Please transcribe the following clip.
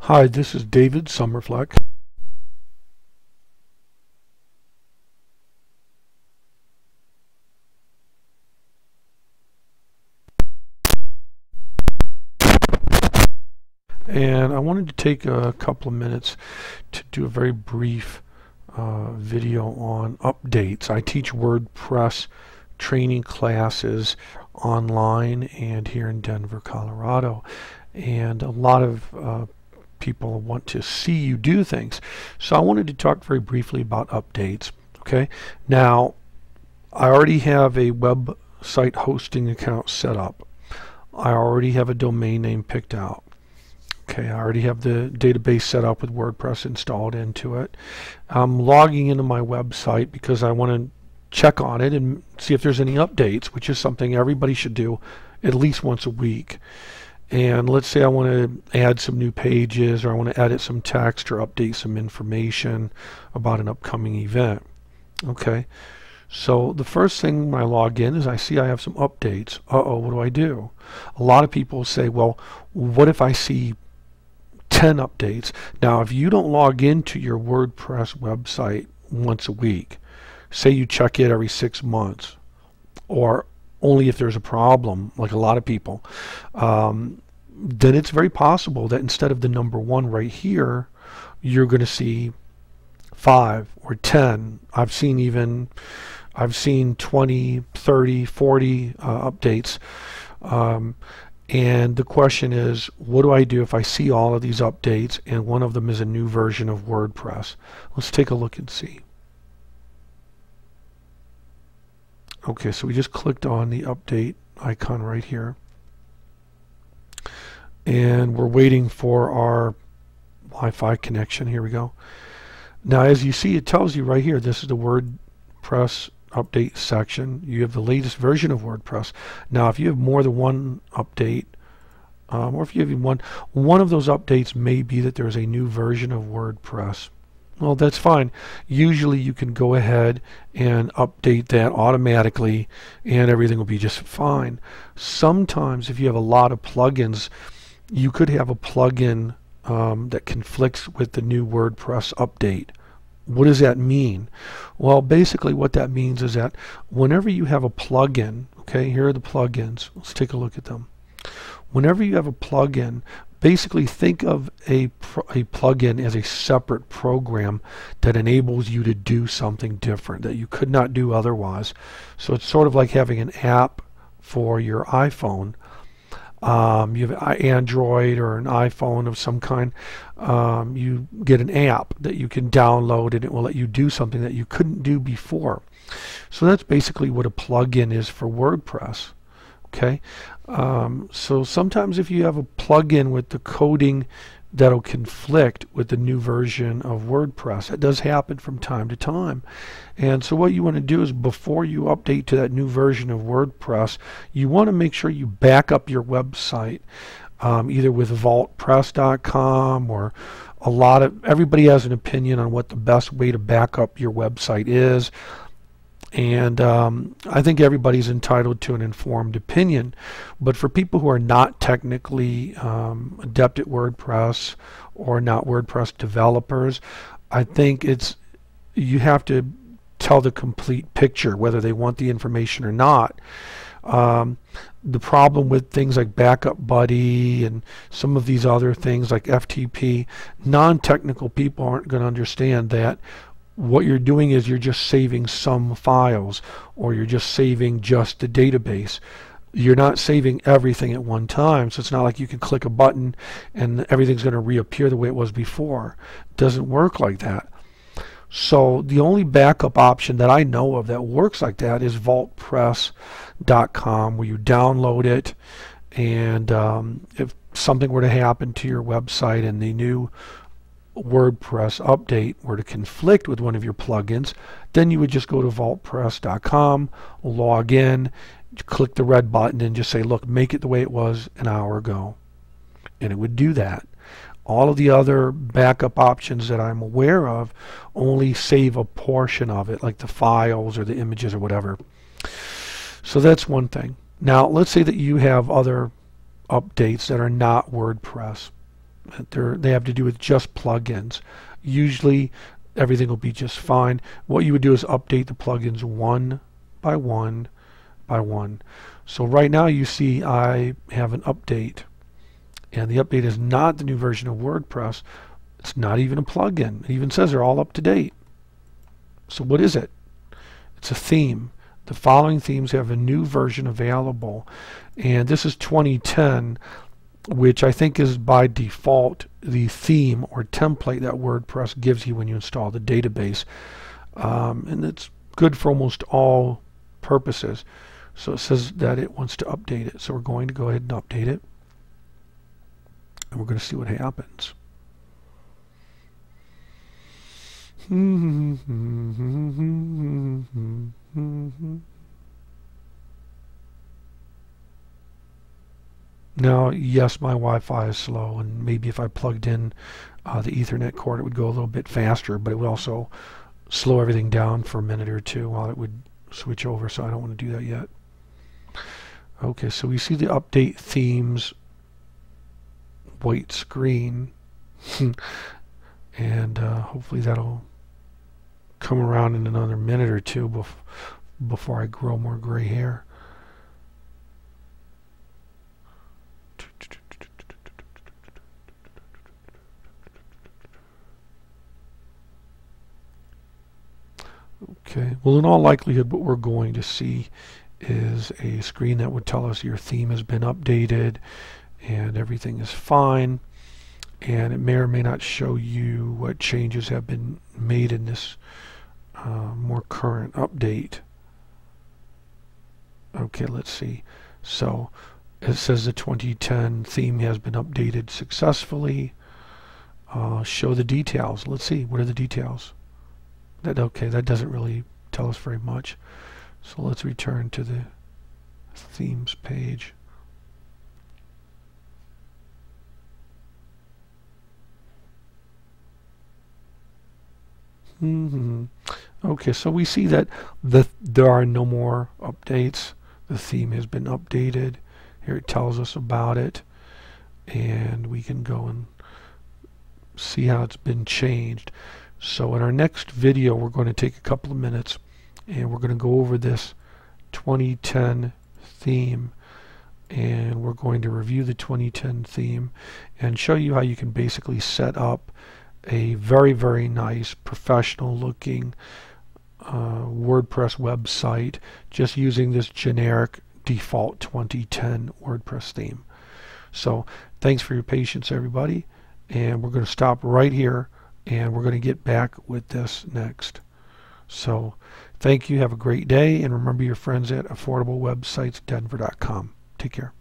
Hi, this is David Summerfleck. And I wanted to take a couple of minutes to do a very brief video on updates. I teach WordPress training classes online and here in Denver, Colorado. And a lot of people want to see you do things. So I wanted to talk very briefly about updates. Okay, now I already have a website hosting account set up. I already have a domain name picked out. Okay, I already have the database set up with WordPress installed into it. I'm logging into my website because I want to check on it and see if there's any updates, which is something everybody should do at least once a week. And let's say I want to add some new pages, or I want to edit some text or update some information about an upcoming event. Okay, so the first thing when I log in is I see I have some updates. What do I do? A lot of people say, well, what if I see 10 updates? Now, if you don't log into your WordPress website once a week, say you check it every 6 months, or only if there's a problem, like a lot of people, then it's very possible that instead of the number 1 right here, you're going to see 5 or 10. I've seen 20, 30, 40 updates. And the question is, what do I do if I see all of these updates and one of them is a new version of WordPress? Let's take a look and see. Okay, so we just clicked on the update icon right here. And we're waiting for our Wi-Fi connection. Here we go. Now, as you see, it tells you right here, this is the WordPress update section. You have the latest version of WordPress. Now, if you have more than one update, or if you have one of those updates may be that there's a new version of WordPress. Well, that's fine. Usually you can go ahead and update that automatically and everything will be just fine. Sometimes if you have a lot of plugins, you could have a plugin that conflicts with the new WordPress update. What does that mean? Well, basically what that means is that whenever you have a plugin, okay, here are the plugins. Let's take a look at them. Whenever you have a plugin, basically think of a plugin as a separate program that enables you to do something different that you could not do otherwise. So it's sort of like having an app for your iPhone. You have an Android or an iPhone of some kind, you get an app that you can download and it will let you do something that you couldn't do before. So that's basically what a plugin is for WordPress. Okay, so sometimes if you have a plugin with the coding that'll conflict with the new version of WordPress, it does happen from time to time. And so what you want to do is, before you update to that new version of WordPress, you want to make sure you back up your website, either with vaultpress.com, or everybody has an opinion on what the best way to back up your website is. And I think everybody's entitled to an informed opinion, but for people who are not technically adept at WordPress or not WordPress developers, I think you have to tell the complete picture whether they want the information or not. The problem with things like Backup Buddy and some of these other things like FTP, non-technical people aren't going to understand that what you're doing is you're just saving some files, or you're just saving just the database. You're not saving everything at one time, so it's not like you can click a button and everything's going to reappear the way it was before. It doesn't work like that. So the only backup option that I know of that works like that is vaultpress.com, where you download it, and if something were to happen to your website and the new WordPress update were to conflict with one of your plugins, then you would just go to vaultpress.com, log in, click the red button and just say, look, make it the way it was an hour ago, and it would do that. All of the other backup options that I'm aware of only save a portion of it, like the files or the images or whatever. So that's one thing. Now let's say that you have other updates that are not WordPress. They have to do with just plugins. Usually everything will be just fine. What you would do is update the plugins one by one by one. So right now you see I have an update, and the update is not the new version of WordPress. It's not even a plugin. It even says they're all up to date. So what is it? It's a theme. The following themes have a new version available, and this is 2010, which I think is by default the theme or template that WordPress gives you when you install the database, and it's good for almost all purposes. So it says that it wants to update it, so we're going to go ahead and update it, and we're going to see what happens. Now, yes, my Wi-Fi is slow, and maybe if I plugged in the Ethernet cord, it would go a little bit faster, but it would also slow everything down for a minute or two while it would switch over, so I don't want to do that yet. Okay, so we see the update themes white screen, and hopefully that'll come around in another minute or two before I grow more gray hair. Okay, well, in all likelihood what we're going to see is a screen that would tell us your theme has been updated and everything is fine, and it may or may not show you what changes have been made in this more current update. Okay, let's see. So it says the 2010 theme has been updated successfully. Show the details. Let's see, what are the details? Okay, that doesn't really tell us very much. So let's return to the themes page. Okay, so we see that there are no more updates. The theme has been updated. Here it tells us about it, and we can go and see how it's been changed. So in our next video, we're going to take a couple of minutes and we're going to go over this 2010 theme, and we're going to review the 2010 theme and show you how you can basically set up a very, very nice professional looking WordPress website just using this generic default 2010 WordPress theme. So thanks for your patience, everybody, and we're going to stop right here and we're going to get back with this next. So thank you, have a great day, and remember your friends at affordablewebsitesdenver.com. Take care.